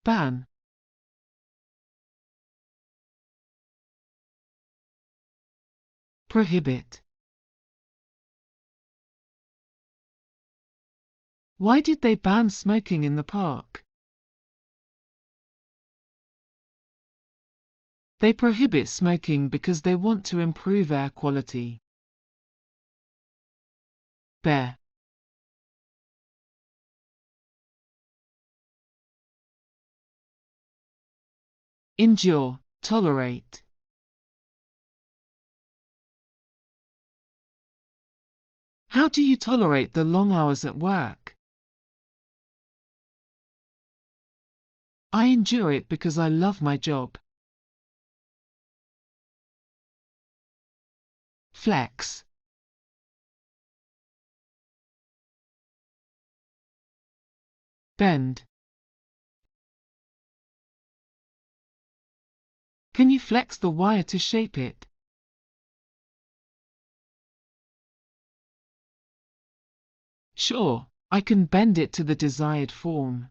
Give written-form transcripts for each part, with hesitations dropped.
ban, prohibit. Why did they ban smoking in the park? They prohibit smoking because they want to improve air quality. Bear, endure, tolerate. How do you tolerate the long hours at work? I endure it because I love my job. Flex, bend. Can you flex the wire to shape it? Sure, I can bend it to the desired form.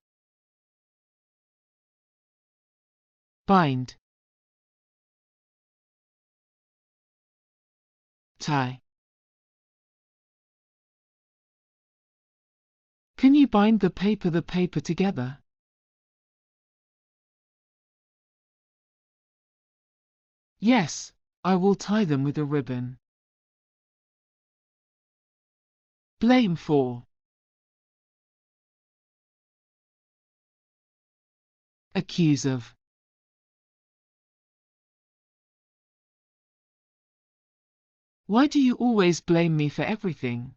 Bind, tie. Can you bind the paper together? Yes, I will tie them with a ribbon. Blame for, accuse of. Why do you always blame me for everything?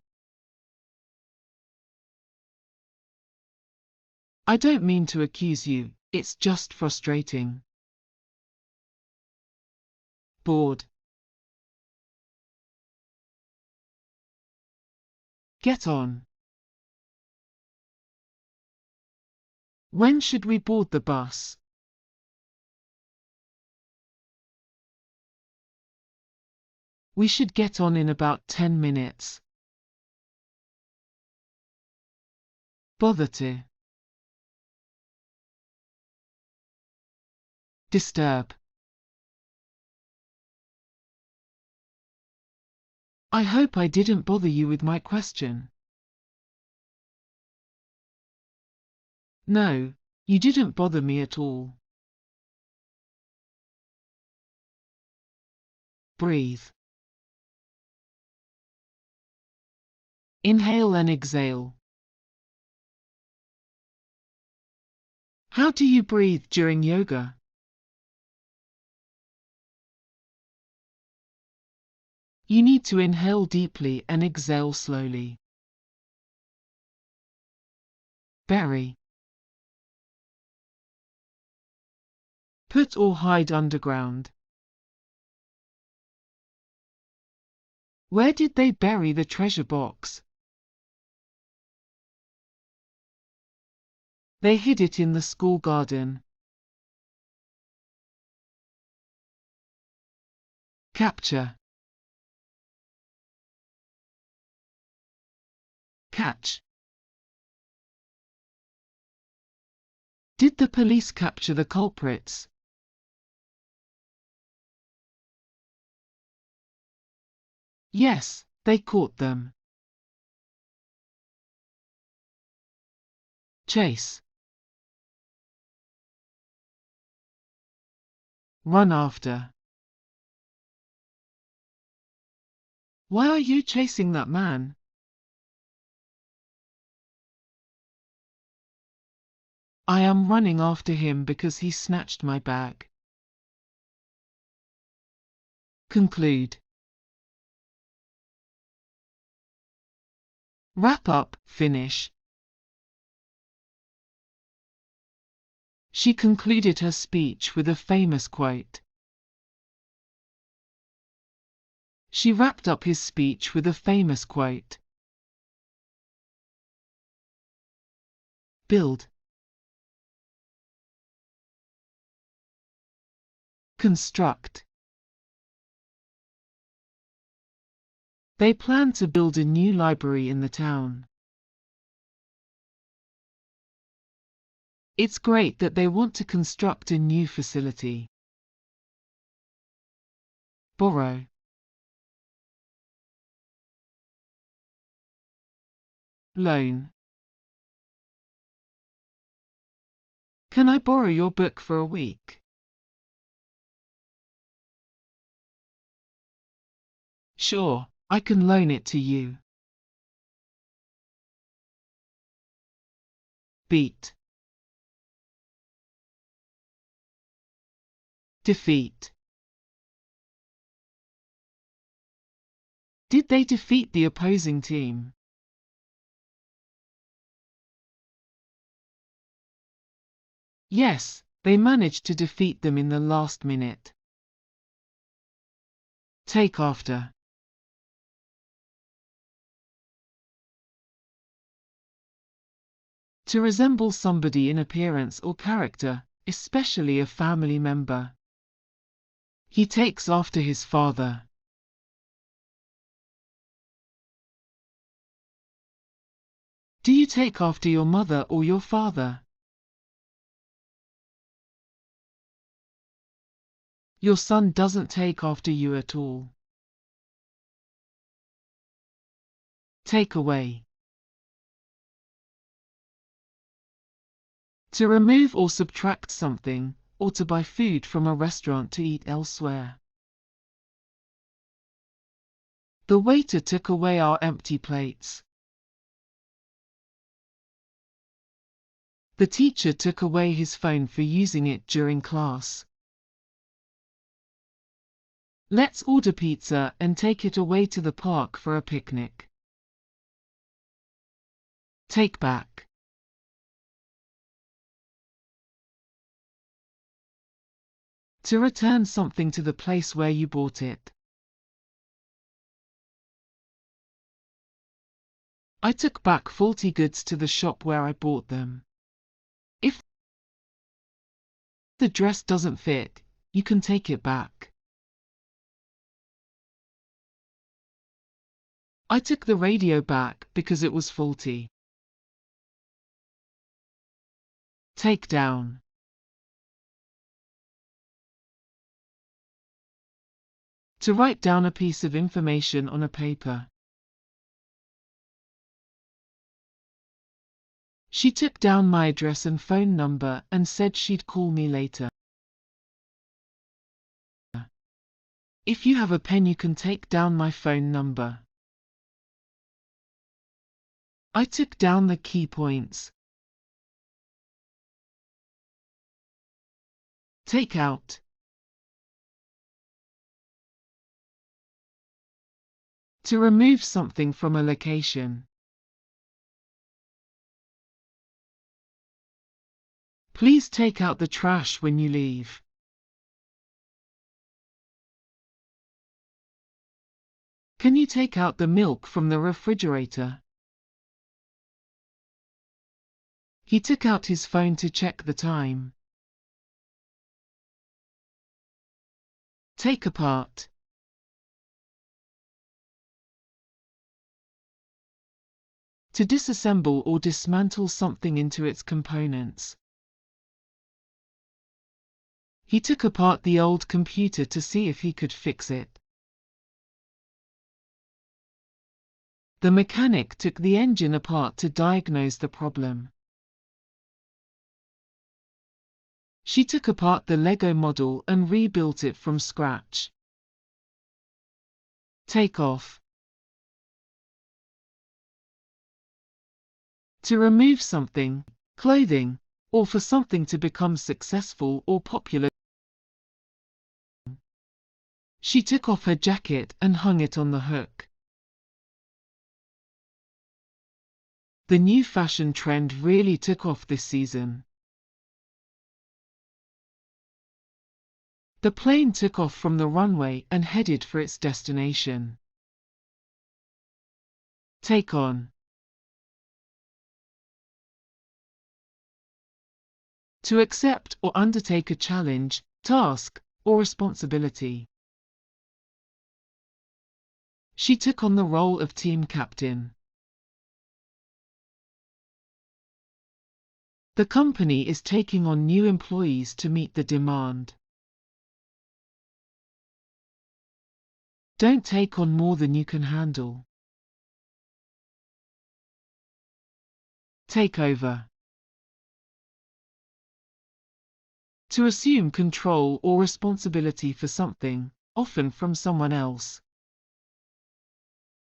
I don't mean to accuse you, it's just frustrating. Bored. Get on. When should we board the bus? We should get on in about 10 minutes. Bother to. Disturb. I hope I didn't bother you with my question. No, you didn't bother me at all. Breathe. Inhale and exhale. How do you breathe during yoga? You need to inhale deeply and exhale slowly. Bury. Put or hide underground. Where did they bury the treasure box? They hid it in the school garden. Capture. Catch. Did the police capture the culprits? Yes, they caught them. Chase. Run after. Why are you chasing that man? I am running after him because he snatched my bag. Conclude. Wrap up, finish. She concluded her speech with a famous quote. She wrapped up his speech with a famous quote. Build. Construct. They plan to build a new library in the town. It's great that they want to construct a new facility. Borrow. Loan. Can I borrow your book for a week? Sure, I can loan it to you. Beat. Defeat. Did they defeat the opposing team? Yes, they managed to defeat them in the last minute. Take after. To resemble somebody in appearance or character, especially a family member. He takes after his father. Do you take after your mother or your father? Your son doesn't take after you at all. Take away. To remove or subtract something, or to buy food from a restaurant to eat elsewhere. The waiter took away our empty plates. The teacher took away his phone for using it during class. Let's order pizza and take it away to the park for a picnic. Take back. To return something to the place where you bought it. I took back faulty goods to the shop where I bought them. If the dress doesn't fit, you can take it back. I took the radio back because it was faulty. Take down. To write down a piece of information on a paper. She took down my address and phone number and said she'd call me later. If you have a pen, you can take down my phone number. I took down the key points. Take out. To remove something from a location. Please take out the trash when you leave. Can you take out the milk from the refrigerator? He took out his phone to check the time. Take apart. To disassemble or dismantle something into its components. He took apart the old computer to see if he could fix it. The mechanic took the engine apart to diagnose the problem. She took apart the Lego model and rebuilt it from scratch. Take off. To remove something, clothing, or for something to become successful or popular. She took off her jacket and hung it on the hook. The new fashion trend really took off this season. The plane took off from the runway and headed for its destination. Take on. To accept or undertake a challenge, task, or responsibility. She took on the role of team captain. The company is taking on new employees to meet the demand. Don't take on more than you can handle. Take over. To assume control or responsibility for something, often from someone else.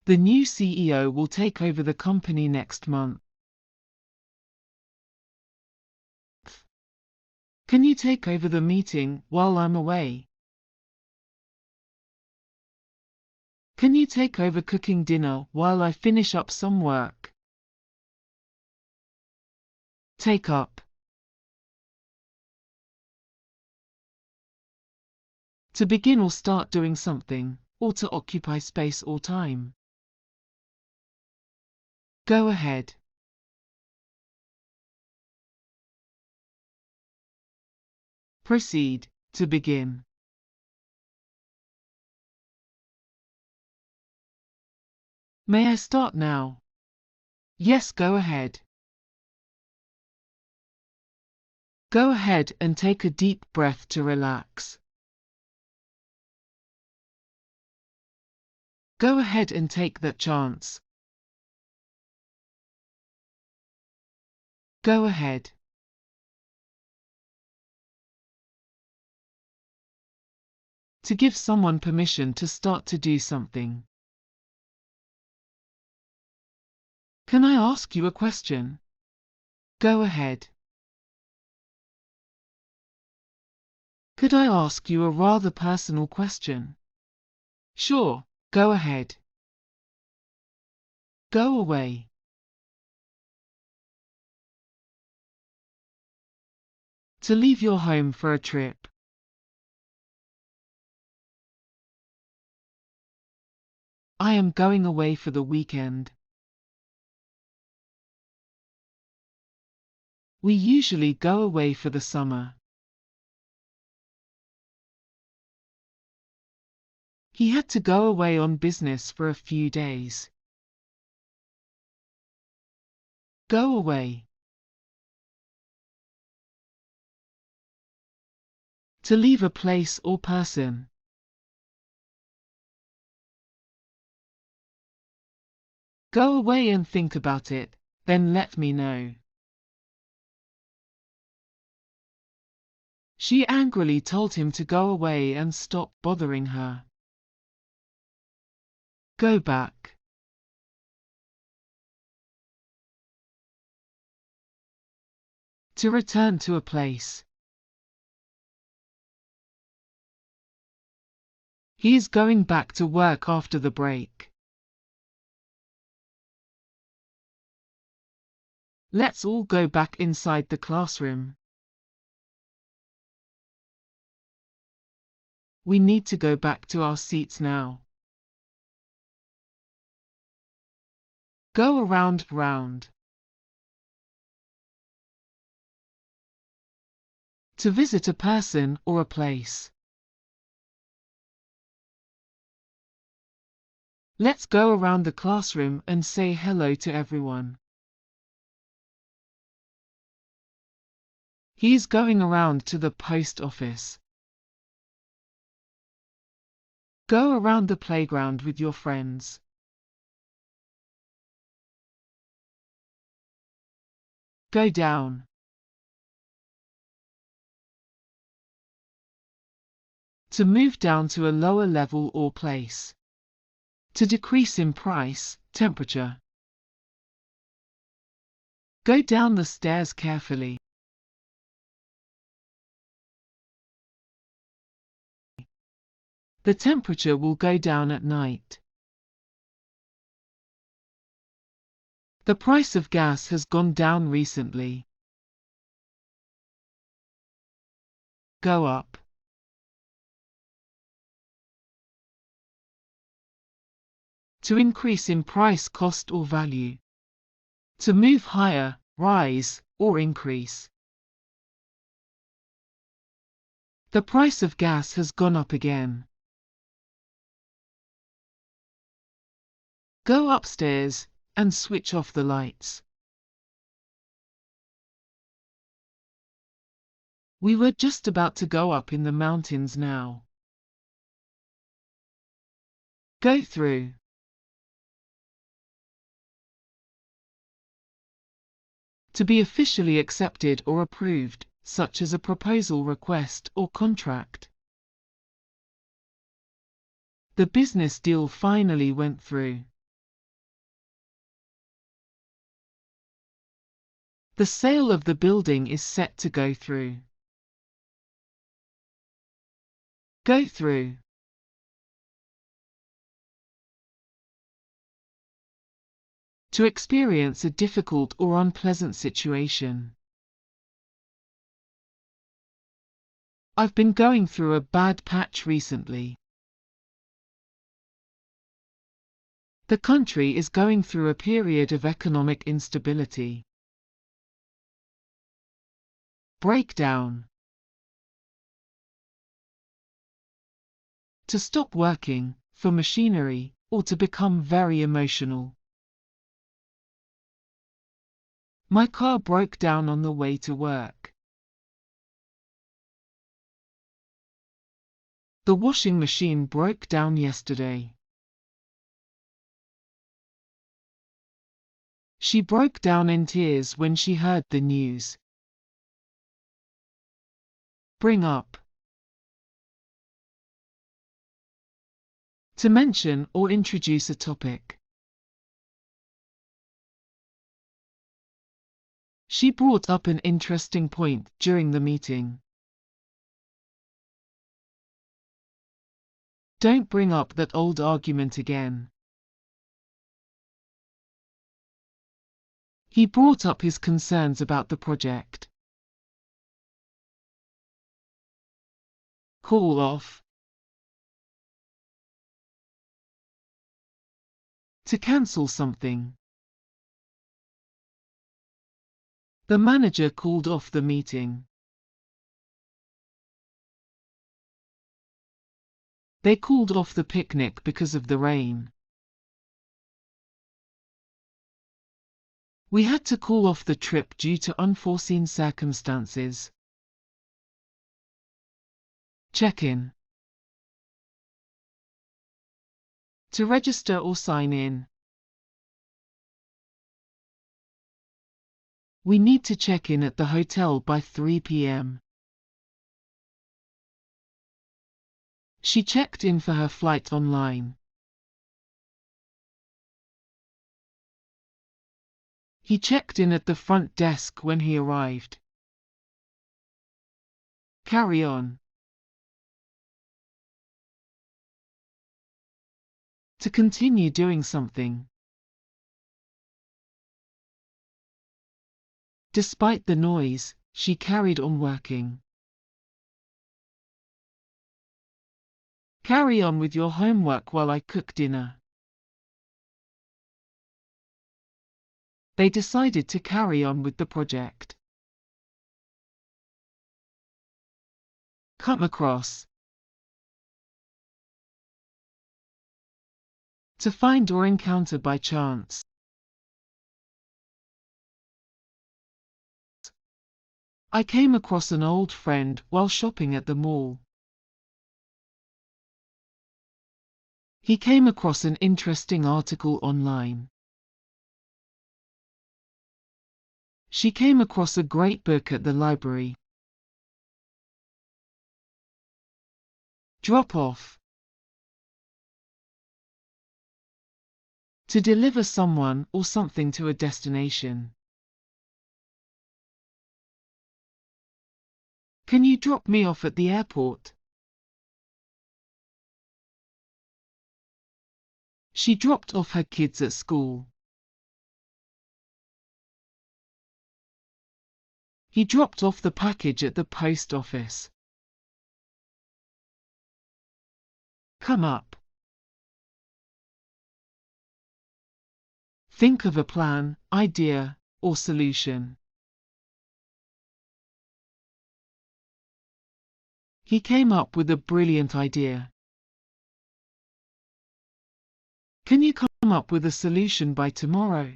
The new CEO will take over the company next month. Can you take over the meeting while I'm away? Can you take over cooking dinner while I finish up some work? Take up. To begin or start doing something, or to occupy space or time. Go ahead. Proceed, to begin. May I start now? Yes, go ahead. Go ahead and take a deep breath to relax. Go ahead and take that chance. Go ahead. To give someone permission to start to do something. Can I ask you a question? Go ahead. Could I ask you a rather personal question? Sure, go ahead. Go away. To leave your home for a trip. I am going away for the weekend. We usually go away for the summer. He had to go away on business for a few days. Go away. To leave a place or person. Go away and think about it, then let me know. She angrily told him to go away and stop bothering her. Go back. To return to a place. He is going back to work after the break. Let's all go back inside the classroom. We need to go back to our seats now. Go around, round. To visit a person or a place. Let's go around the classroom and say hello to everyone. He is going around to the post office. Go around the playground with your friends. Go down. To move down to a lower level or place. To decrease in price, temperature. Go down the stairs carefully. The temperature will go down at night. The price of gas has gone down recently. Go up. To increase in price, cost or value. To move higher, rise, or increase. The price of gas has gone up again. Go upstairs and switch off the lights. We were just about to go up in the mountains now. Go through. To be officially accepted or approved, such as a proposal request or contract. The business deal finally went through. The sale of the building is set to go through. Go through. To experience a difficult or unpleasant situation. I've been going through a bad patch recently. The country is going through a period of economic instability. Breakdown. To stop working, for machinery, or to become very emotional. My car broke down on the way to work. The washing machine broke down yesterday. She broke down in tears when she heard the news. Bring up. To mention or introduce a topic. She brought up an interesting point during the meeting. Don't bring up that old argument again. He brought up his concerns about the project. Call off. To cancel something. The manager called off the meeting. They called off the picnic because of the rain. We had to call off the trip due to unforeseen circumstances. Check-in. To register or sign in. We need to check in at the hotel by 3 p.m. She checked in for her flight online. He checked in at the front desk when he arrived. Carry on. To continue doing something. Despite the noise, she carried on working. Carry on with your homework while I cook dinner. They decided to carry on with the project. Come across. To find or encounter by chance. I came across an old friend while shopping at the mall. He came across an interesting article online. She came across a great book at the library. Drop off. To deliver someone or something to a destination. Can you drop me off at the airport? She dropped off her kids at school. He dropped off the package at the post office. Come up. Think of a plan, idea, or solution. He came up with a brilliant idea. Can you come up with a solution by tomorrow?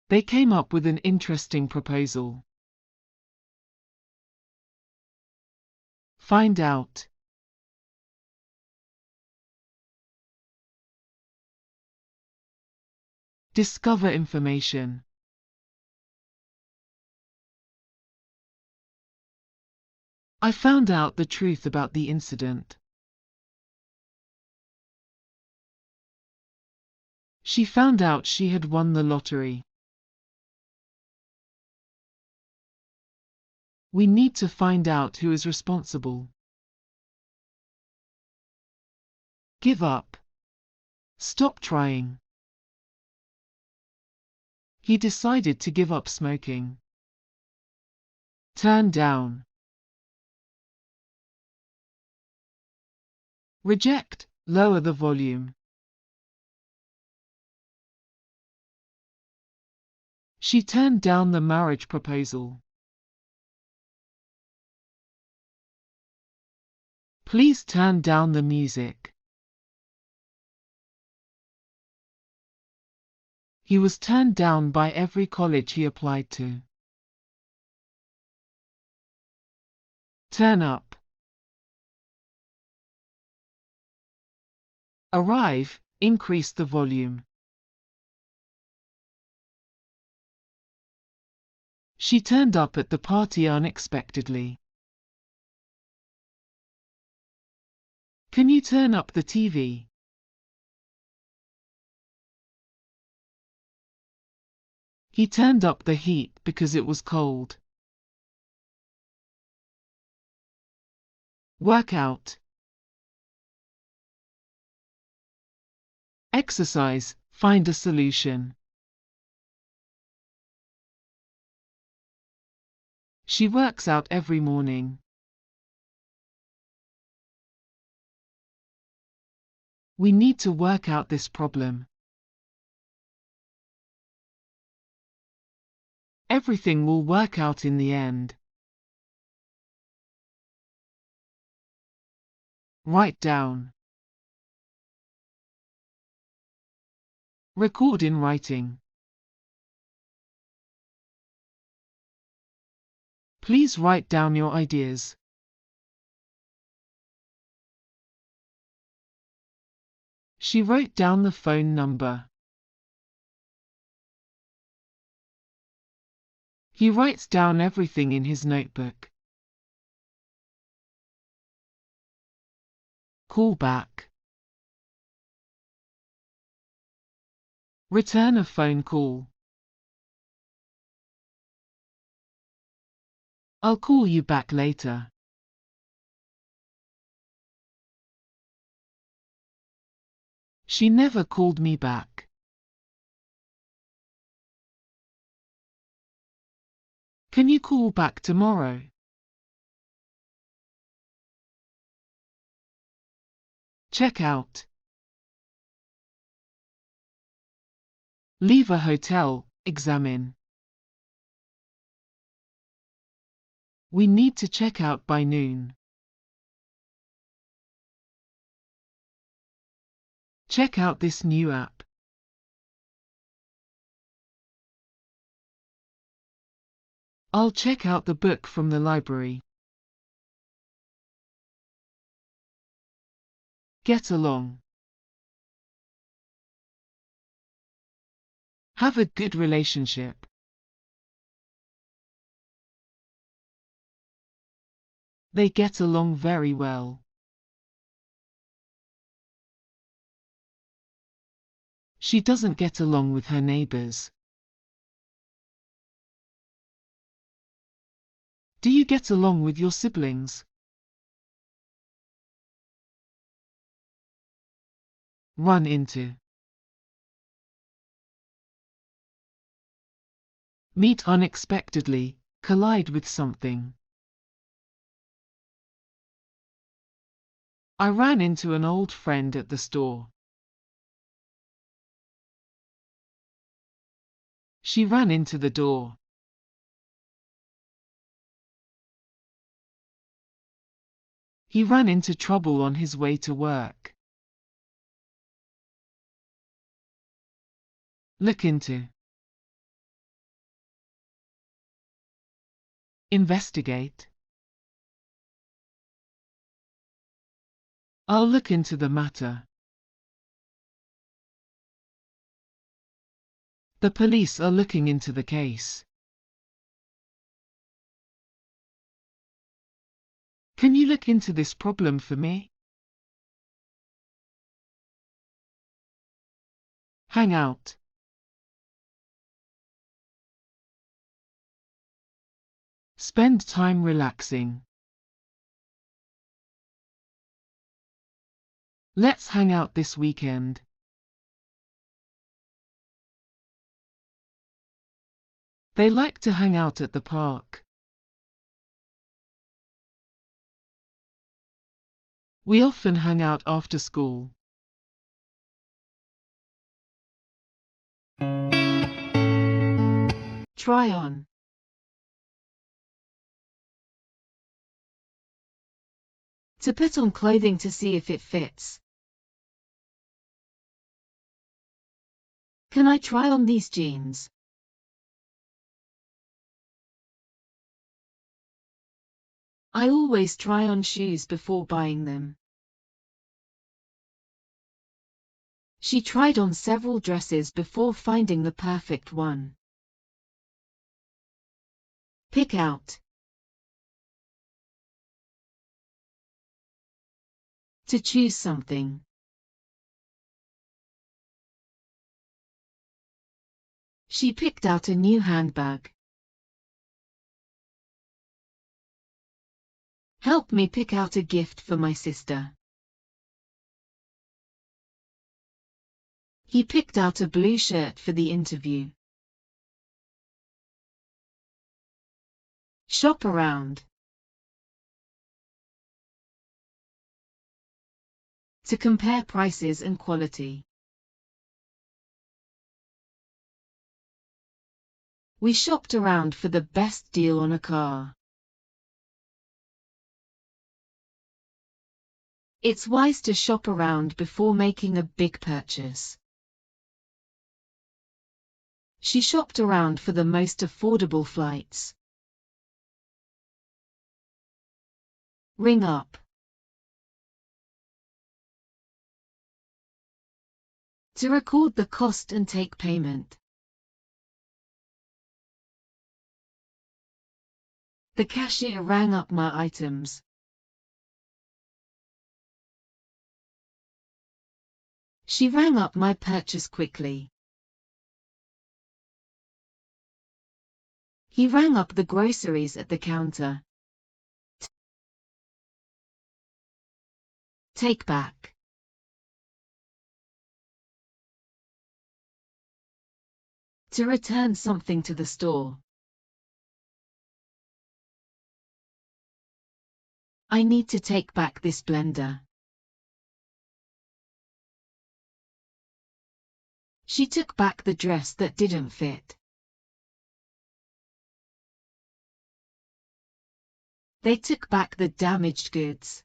They came up with an interesting proposal. Find out. Discover information. I found out the truth about the incident. She found out she had won the lottery. We need to find out who is responsible. Give up. Stop trying. He decided to give up smoking. Turn down. Reject. Lower the volume. She turned down the marriage proposal. Please turn down the music. He was turned down by every college he applied to. Turn up. Arrive. Increase the volume. She turned up at the party unexpectedly. Can you turn up the TV? He turned up the heat because it was cold. Work out. Exercise. Find a solution. She works out every morning. We need to work out this problem. Everything will work out in the end. Write down. Record in writing. Please write down your ideas. She wrote down the phone number. He writes down everything in his notebook. Call back. Return a phone call. I'll call you back later. She never called me back. Can you call back tomorrow? Check out. Leave a hotel. Examine. We need to check out by noon. Check out this new app. I'll check out the book from the library. Get along. Have a good relationship. They get along very well. She doesn't get along with her neighbors. Do you get along with your siblings? Run into. Meet unexpectedly. Collide with something. I ran into an old friend at the store. She ran into the door. He ran into trouble on his way to work. Look into. Investigate. I'll look into the matter. The police are looking into the case. Can you look into this problem for me? Hang out. Spend time relaxing. Let's hang out this weekend. They like to hang out at the park. We often hang out after school. Try on. To put on clothing to see if it fits. Can I try on these jeans? I always try on shoes before buying them. She tried on several dresses before finding the perfect one. Pick out. To choose something. She picked out a new handbag. Help me pick out a gift for my sister. He picked out a blue shirt for the interview. Shop around. To compare prices and quality. We shopped around for the best deal on a car. It's wise to shop around before making a big purchase. She shopped around for the most affordable flights. Ring up. To record the cost and take payment. The cashier rang up my items. She rang up my purchase quickly. He rang up the groceries at the counter. Take back. To return something to the store. I need to take back this blender. She took back the dress that didn't fit. They took back the damaged goods.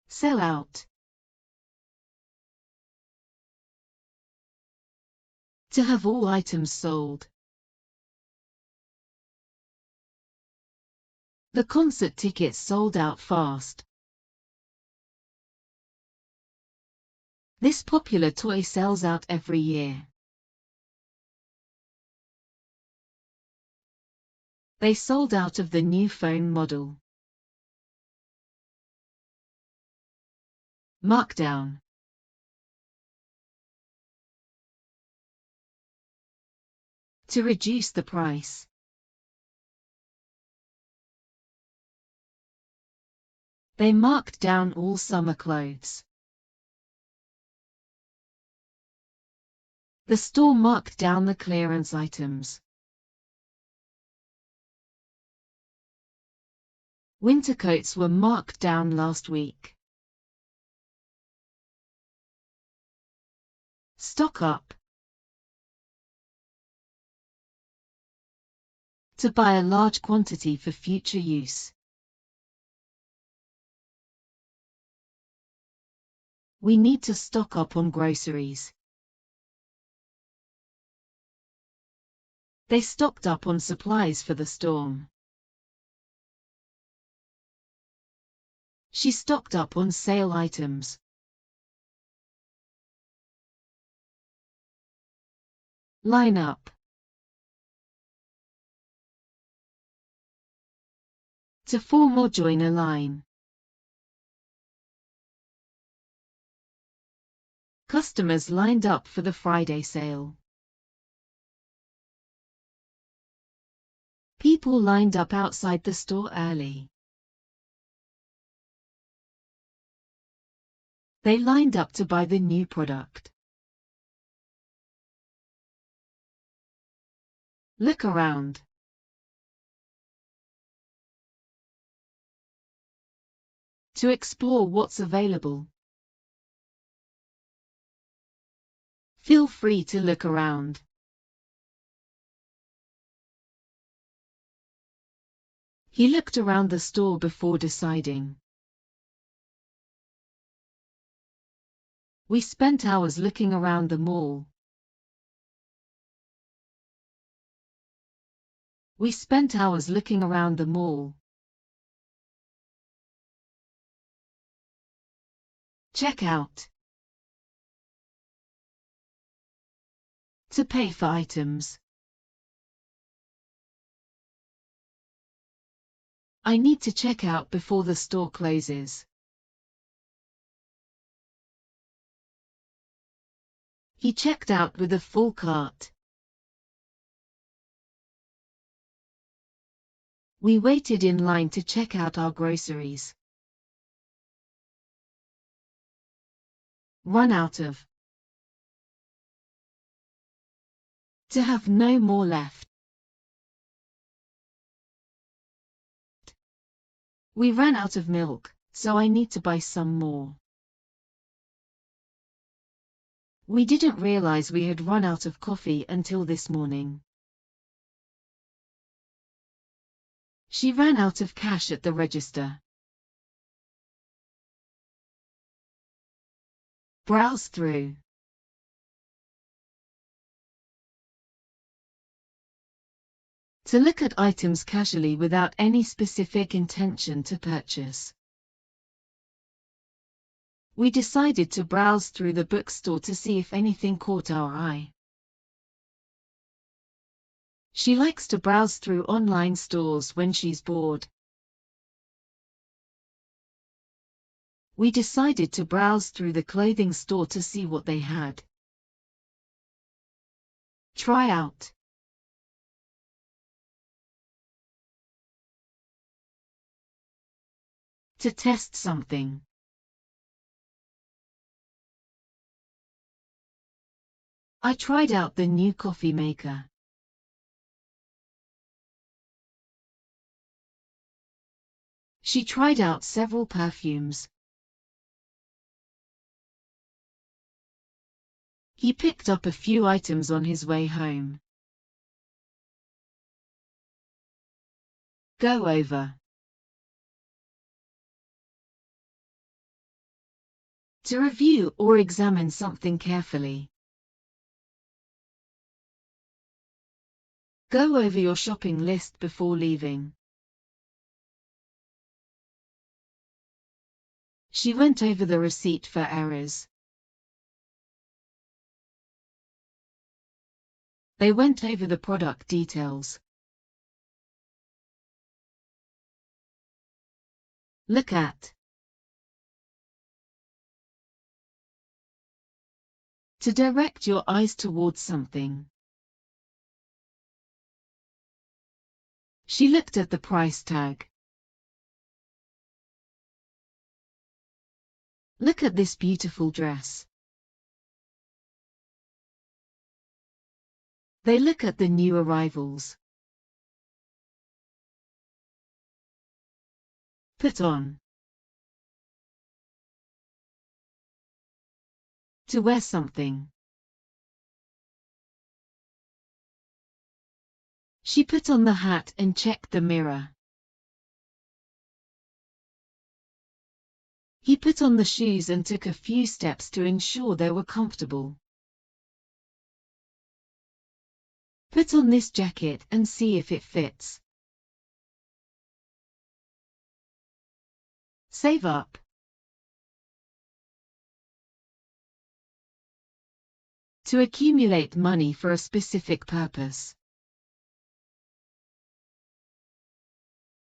Sell out. To have all items sold. The concert tickets sold out fast. This popular toy sells out every year. They sold out of the new phone model. Markdown. To reduce the price. They marked down all summer clothes. The store marked down the clearance items. Winter coats were marked down last week. Stock up. To buy a large quantity for future use. We need to stock up on groceries. They stocked up on supplies for the storm. She stocked up on sale items. Line up. To form or join a line. Customers lined up for the Friday sale. People lined up outside the store early. They lined up to buy the new product. Look around. To explore what's available. Feel free to look around. He looked around the store before deciding. We spent hours looking around the mall. We spent hours looking around the mall. Check out. To pay for items. I need to check out before the store closes. He checked out with a full cart. We waited in line to check out our groceries. Run out of. To have no more left. We ran out of milk, so I need to buy some more. We didn't realize we had run out of coffee until this morning. She ran out of cash at the register. Browse through. To look at items casually without any specific intention to purchase. We decided to browse through the bookstore to see if anything caught our eye. She likes to browse through online stores when she's bored. We decided to browse through the clothing store to see what they had. Try out. To test something. I tried out the new coffee maker. She tried out several perfumes. He picked up a few items on his way home. Go over. To review or examine something carefully. Go over your shopping list before leaving. She went over the receipt for errors. They went over the product details. Look at. To direct your eyes towards something. She looked at the price tag. Look at this beautiful dress. They look at the new arrivals. Put on. To wear something. She put on the hat and checked the mirror. He put on the shoes and took a few steps to ensure they were comfortable. Put on this jacket and see if it fits. Save up. To accumulate money for a specific purpose.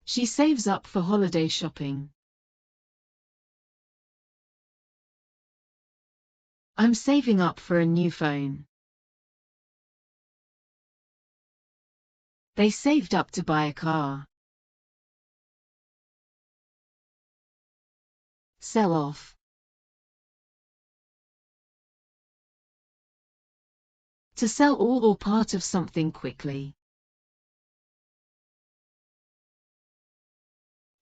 She saves up for holiday shopping. I'm saving up for a new phone. They saved up to buy a car. Sell off. To sell all or part of something quickly.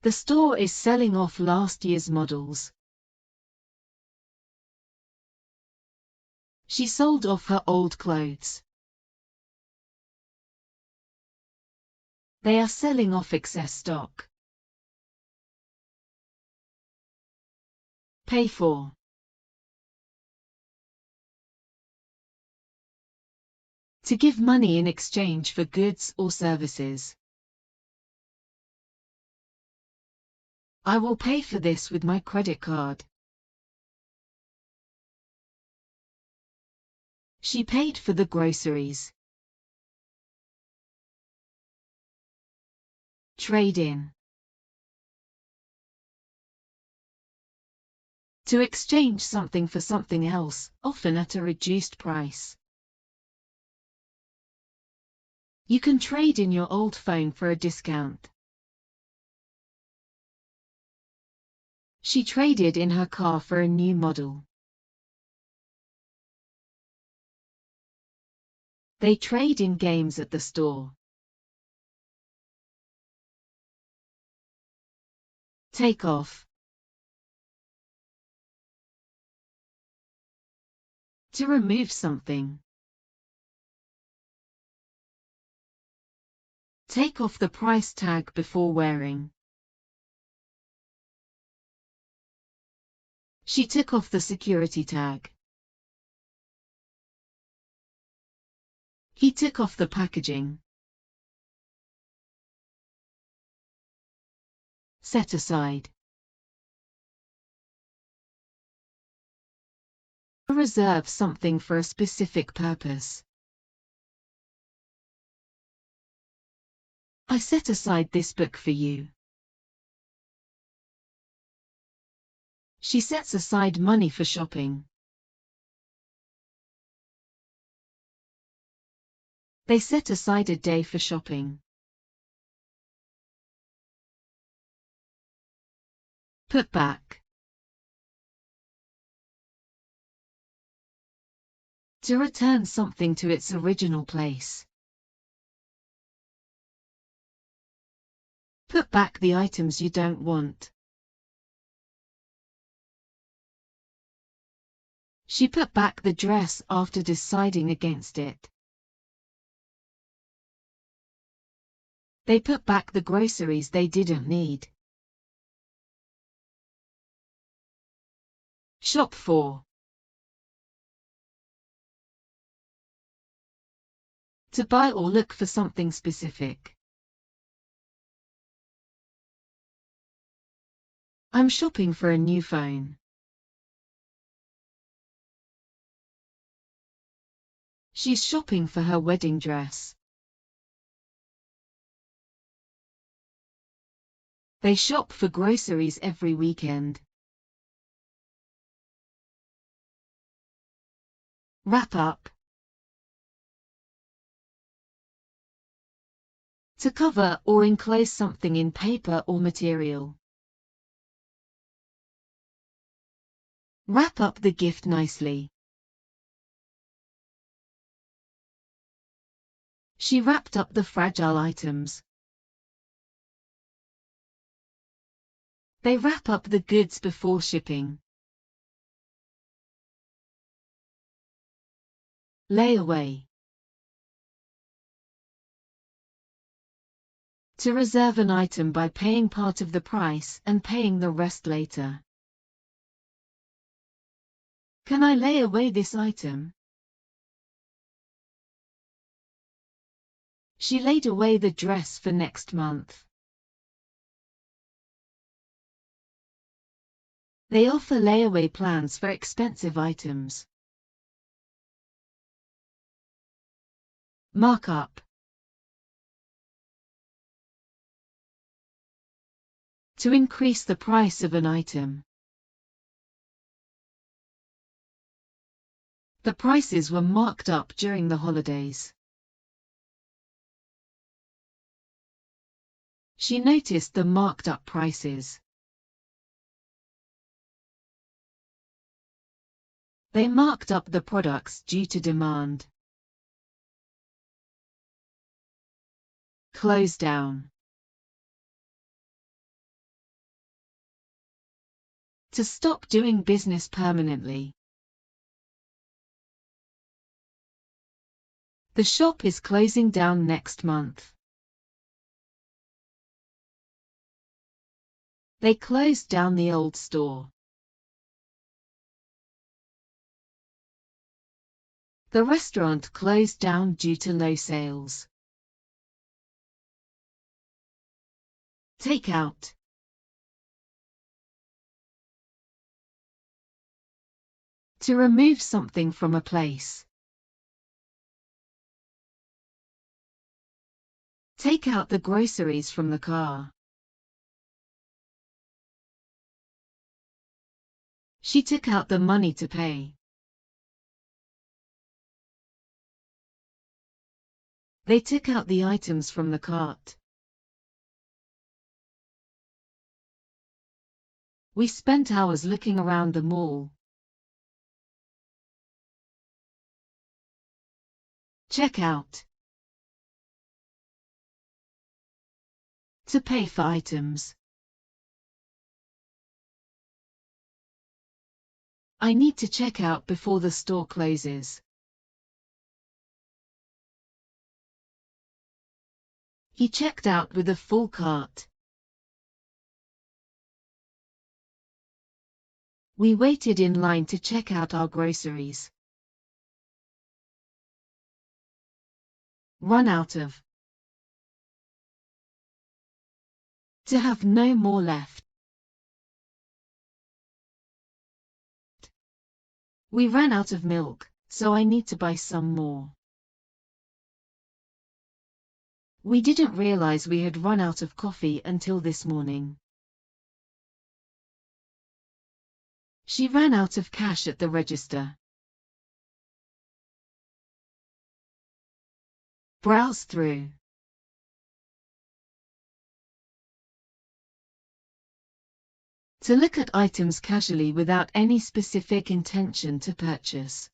The store is selling off last year's models. She sold off her old clothes. They are selling off excess stock. Pay for. To give money in exchange for goods or services. I will pay for this with my credit card. She paid for the groceries. Trade in. To exchange something for something else, often at a reduced price. You can trade in your old phone for a discount. She traded in her car for a new model. They trade in games at the store. Take off. To remove something. Take off the price tag before wearing. She took off the security tag. He took off the packaging. Set aside. Reserve something for a specific purpose. I set aside this book for you. She sets aside money for shopping. They set aside a day for shopping. Put back. To return something to its original place. Put back the items you don't want. She put back the dress after deciding against it. They put back the groceries they didn't need. Shop for. To buy or look for something specific. I'm shopping for a new phone. She's shopping for her wedding dress. They shop for groceries every weekend. Wrap up. To cover or enclose something in paper or material. Wrap up the gift nicely. She wrapped up the fragile items. They wrap up the goods before shipping. Lay away. To reserve an item by paying part of the price and paying the rest later. Can I lay away this item? She laid away the dress for next month. They offer layaway plans for expensive items. Markup. To increase the price of an item. The prices were marked up during the holidays. She noticed the marked up prices. They marked up the products due to demand. Close down. To stop doing business permanently. The shop is closing down next month. They closed down the old store. The restaurant closed down due to low sales. Take out. To remove something from a place. Take out the groceries from the car. She took out the money to pay. They took out the items from the cart. We spent hours looking around the mall. Check out. To pay for items. I need to check out before the store closes. He checked out with a full cart. We waited in line to check out our groceries. Run out of. To have no more left. We ran out of milk, so I need to buy some more. We didn't realize we had run out of coffee until this morning. She ran out of cash at the register. Browse through. To look at items casually without any specific intention to purchase.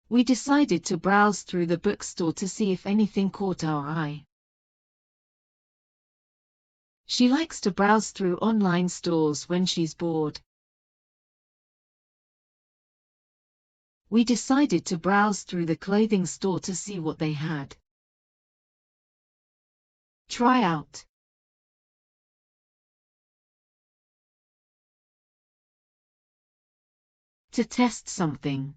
We decided to browse through the bookstore to see if anything caught our eye. She likes to browse through online stores when she's bored. We decided to browse through the clothing store to see what they had. Try out. To test something.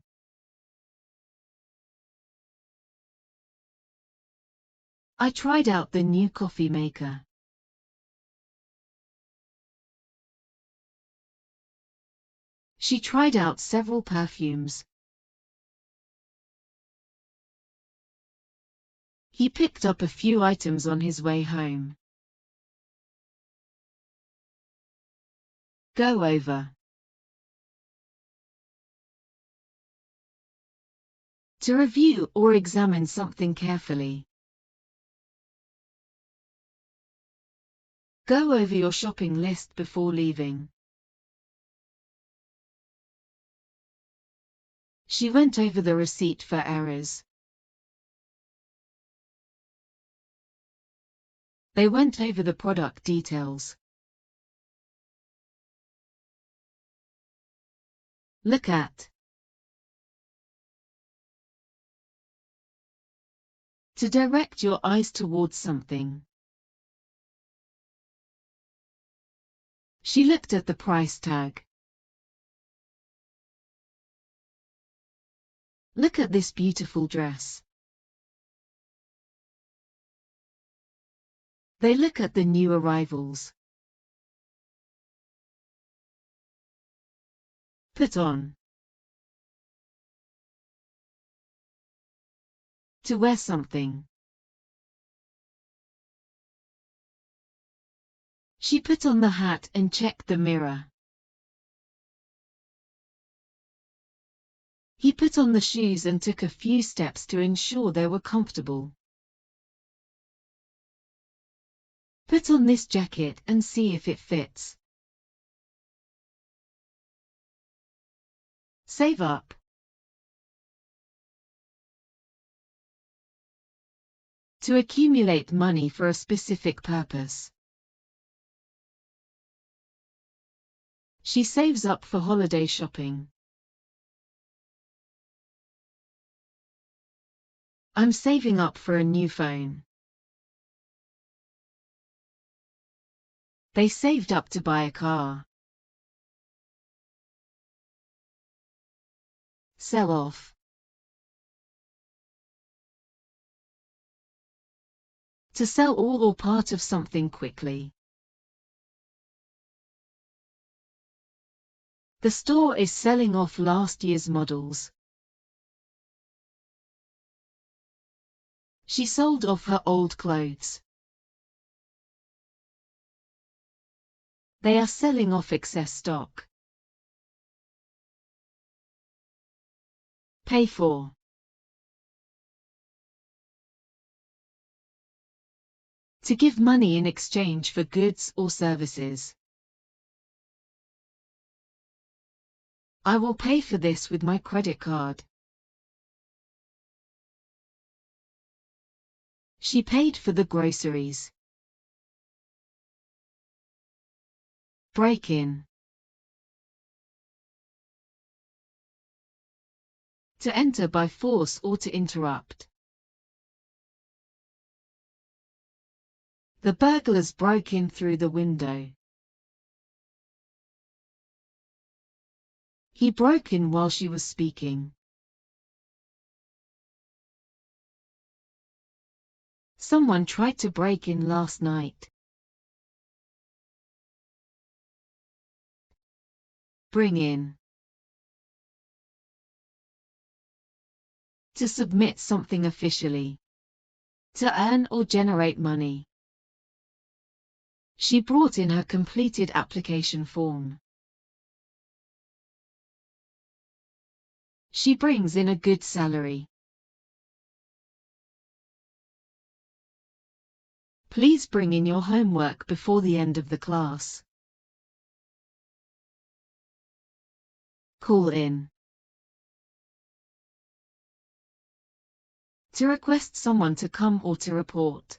I tried out the new coffee maker. She tried out several perfumes. He picked up a few items on his way home. Go over. To review or examine something carefully. Go over your shopping list before leaving. She went over the receipt for errors. They went over the product details. Look at. To direct your eyes towards something. She looked at the price tag. Look at this beautiful dress. They look at the new arrivals. Put on. To wear something. She put on the hat and checked the mirror. He put on the shoes and took a few steps to ensure they were comfortable. Put on this jacket and see if it fits. Save up. To accumulate money for a specific purpose. She saves up for holiday shopping. I'm saving up for a new phone. They saved up to buy a car. Sell off. To sell all or part of something quickly. The store is selling off last year's models. She sold off her old clothes. They are selling off excess stock. Pay for. To give money in exchange for goods or services. I will pay for this with my credit card. She paid for the groceries. Break in. To enter by force or to interrupt. The burglars broke in through the window. He broke in while she was speaking. Someone tried to break in last night. Bring in. To submit something officially. To earn or generate money. She brought in her completed application form. She brings in a good salary. Please bring in your homework before the end of the class. Call in. To request someone to come or to report.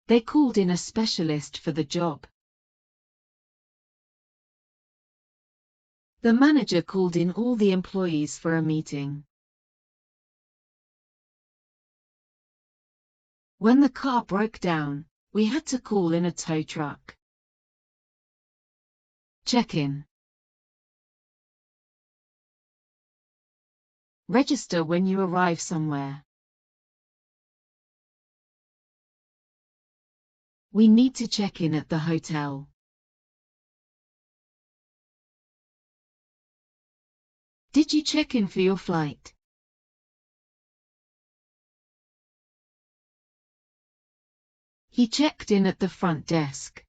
They called in a specialist for the job. The manager called in all the employees for a meeting. When the car broke down, we had to call in a tow truck. Check in. Register when you arrive somewhere. We need to check in at the hotel. Did you check in for your flight? He checked in at the front desk.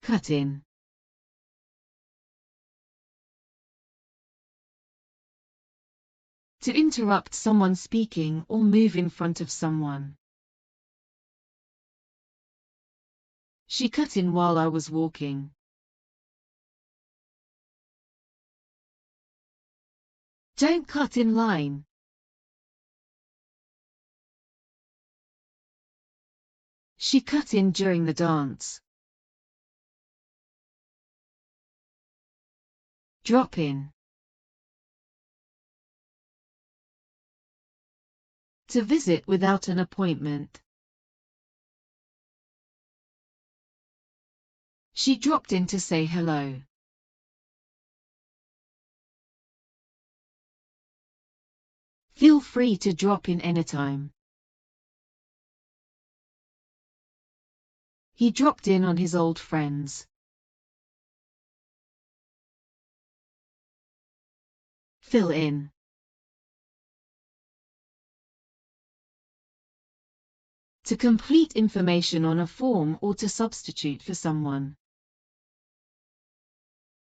Cut in. To interrupt someone speaking or move in front of someone. She cut in while I was walking. Don't cut in line. She cut in during the dance. Drop in. To visit without an appointment. She dropped in to say hello. Feel free to drop in anytime. He dropped in on his old friends. Fill in. To complete information on a form or to substitute for someone.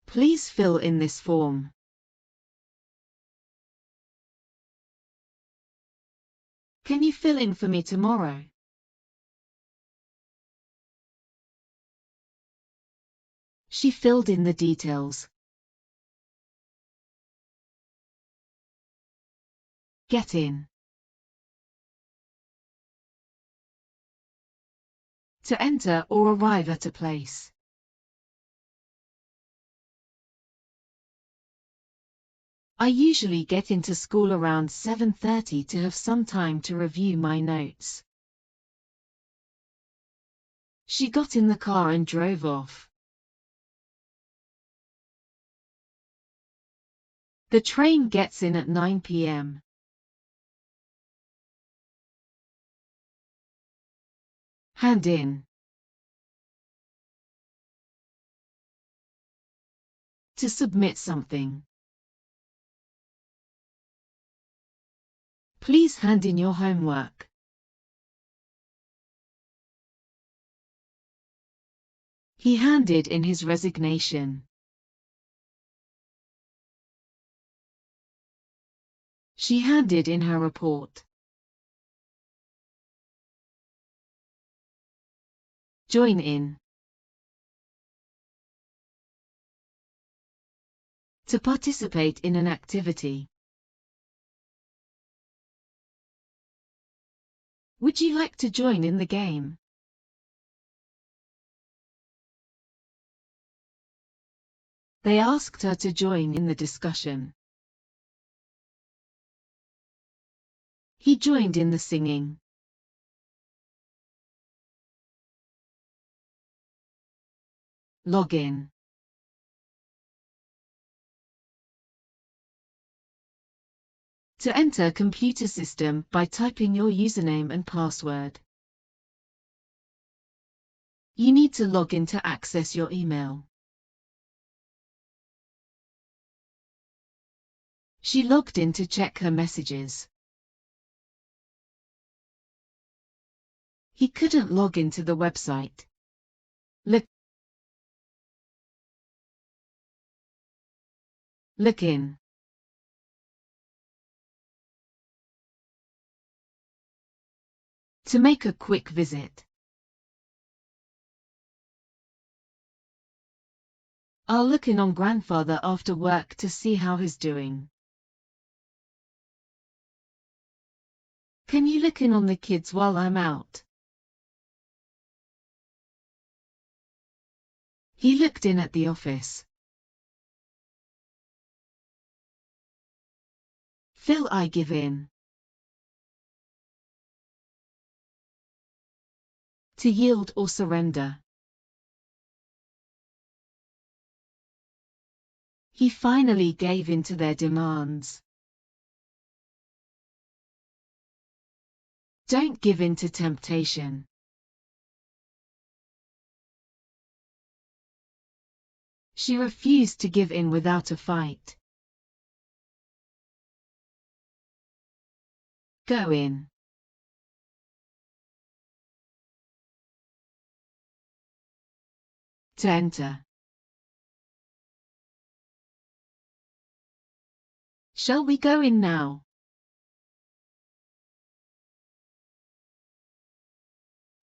Please fill in this form. Can you fill in for me tomorrow? She filled in the details. Get in. To enter or arrive at a place. I usually get into school around 7:30 to have some time to review my notes. She got in the car and drove off. The train gets in at 9 p.m. Hand in. To submit something. Please hand in your homework. He handed in his resignation. She handed in her report. Join in. To participate in an activity. Would you like to join in the game? They asked her to join in the discussion. He joined in the singing. Log in. To enter computer system by typing your username and password. You need to log in to access your email. She logged in to check her messages. He couldn't log into the website. Look in. To make a quick visit. I'll look in on grandfather after work to see how he's doing. Can you look in on the kids while I'm out? He looked in at the office. Phil, I give in. To yield or surrender. He finally gave in to their demands. Don't give in to temptation. She refused to give in without a fight. Go in. To enter. Shall we go in now?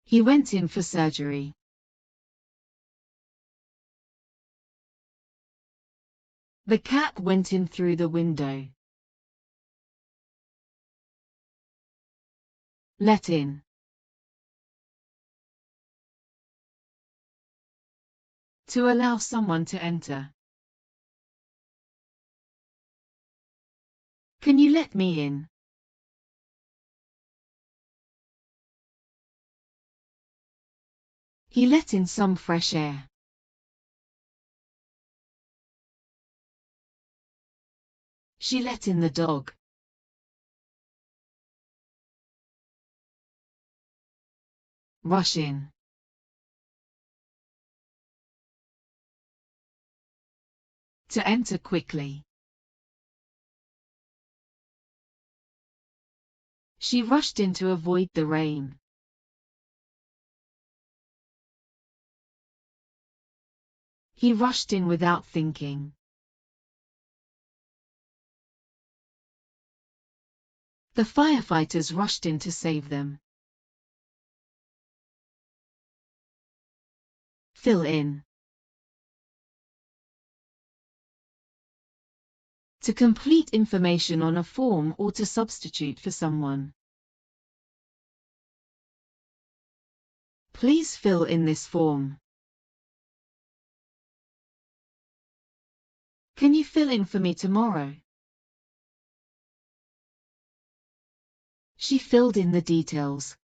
He went in for surgery. The cat went in through the window. Let in. To allow someone to enter. Can you let me in? He let in some fresh air. She let in the dog. Rush in. To enter quickly. She rushed in to avoid the rain. He rushed in without thinking. The firefighters rushed in to save them. Fill in. To complete information on a form or to substitute for someone. Please fill in this form. Can you fill in for me tomorrow? She filled in the details.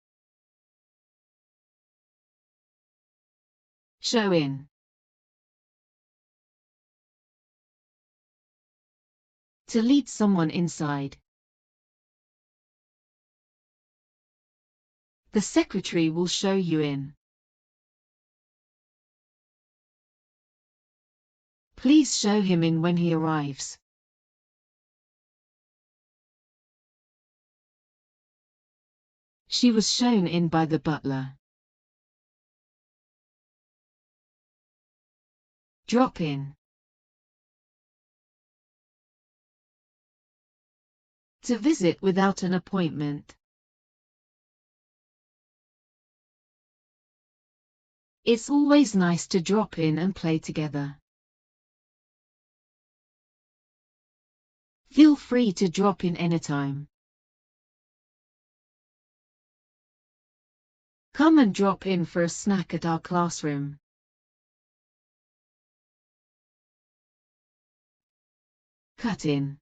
Show in. To lead someone inside. The secretary will show you in. Please show him in when he arrives. She was shown in by the butler. Drop in. To visit without an appointment. It's always nice to drop in and play together. Feel free to drop in anytime. Come and drop in for a snack at our classroom. Cut in.